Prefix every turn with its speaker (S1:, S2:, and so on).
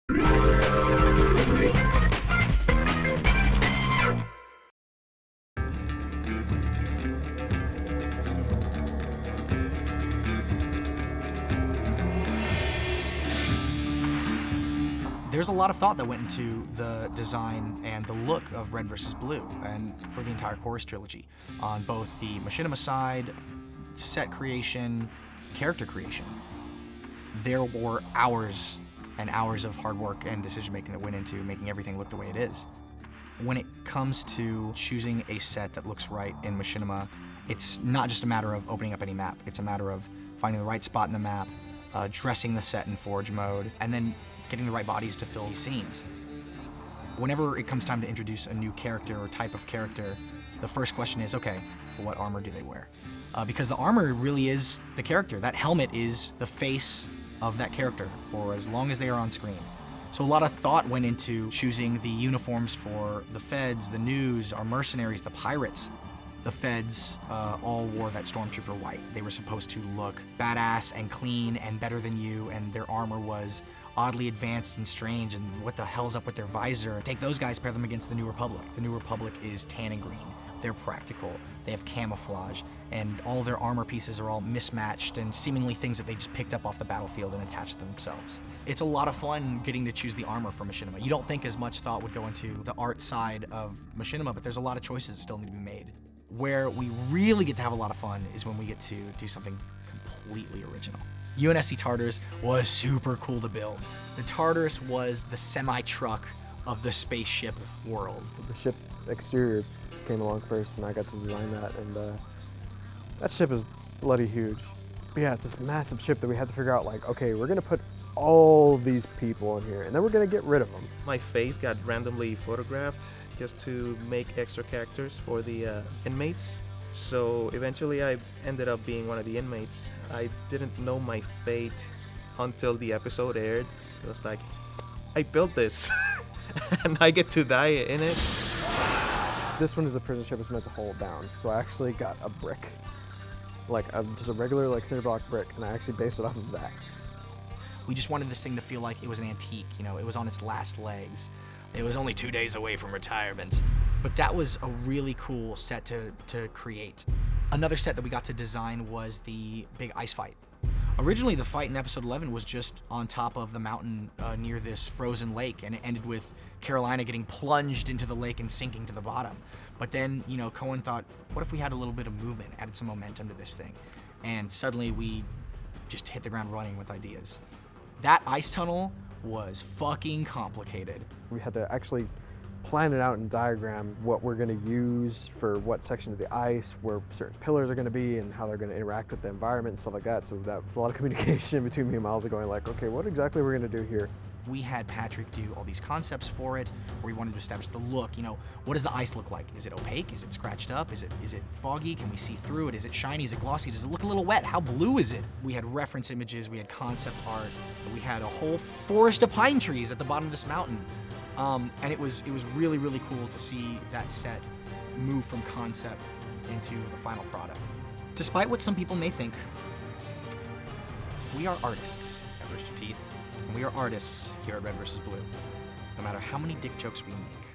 S1: There's a lot of thought that went into the design and the look of Red vs. Blue, and for the entire Chorus Trilogy, on both the machinima side, set creation, character creation. There were hours and hours of hard work and decision-making that went into making everything look the way it is. When it comes to choosing a set that looks right in machinima, it's not just a matter of opening up any map. It's a matter of finding the right spot in the map, dressing the set in Forge mode, and then getting the right bodies to fill these scenes. Whenever it comes time to introduce a new character or type of character, the first question is, okay, what armor do they wear? Because the armor really is the character. That helmet is the face of that character for as long as they are on screen. So a lot of thought went into choosing the uniforms for the feds, the news, our mercenaries, the pirates. The feds all wore that stormtrooper white. They were supposed to look badass and clean and better than you, and their armor was oddly advanced and strange, and what the hell's up with their visor? Take those guys, pair them against the New Republic. The New Republic is tan and green. They're practical, they have camouflage, and all their armor pieces are all mismatched and seemingly things that they just picked up off the battlefield and attached to themselves. It's a lot of fun getting to choose the armor for machinima. You don't think as much thought would go into the art side of machinima, but there's a lot of choices that still need to be made. Where we really get to have a lot of fun is when we get to do something completely original. UNSC Tardis was super cool to build. The Tardis was the semi-truck of the spaceship world.
S2: The ship exterior came along first, and I got to design that, and that ship is bloody huge. But yeah, it's this massive ship that we had to figure out, like, okay, we're gonna put all these people in here, and then we're gonna get rid of them.
S3: My face got randomly photographed just to make extra characters for the inmates. So eventually I ended up being one of the inmates. I didn't know my fate until the episode aired. It was like, I built this and I get to die in it.
S2: This one is a prison ship it's meant to hold down. So I actually got a brick, like just a regular cinder block brick, and I actually based it off of that.
S1: We just wanted this thing to feel like it was an antique, you know, it was on its last legs. It was only 2 days away from retirement. But that was a really cool set to create. Another set that we got to design was the big ice fight. Originally, the fight in episode 11 was just on top of the mountain near this frozen lake, and it ended with Carolina getting plunged into the lake and sinking to the bottom. But then, you know, Cohen thought, what if we had a little bit of movement, added some momentum to this thing? And suddenly we just hit the ground running with ideas. That ice tunnel was fucking complicated.
S2: We had to actually plan it out and diagram what we're going to use for what section of the ice, where certain pillars are going to be, and how they're going to interact with the environment and stuff like that. So that was a lot of communication between me and Miles going like, okay, what exactly we're going to do here?
S1: We had Patrick do all these concepts for it, where we wanted to establish the look. You know, what does the ice look like? Is it opaque? Is it scratched up? Is it foggy? Can we see through it? Is it shiny? Is it glossy? Does it look a little wet? How blue is it? We had reference images, we had concept art, we had a whole forest of pine trees at the bottom of this mountain. And it was really, really cool to see that set move from concept into the final product. Despite what some people may think, we are artists at Rooster Teeth, and we are artists here at Red vs. Blue, no matter how many dick jokes we make.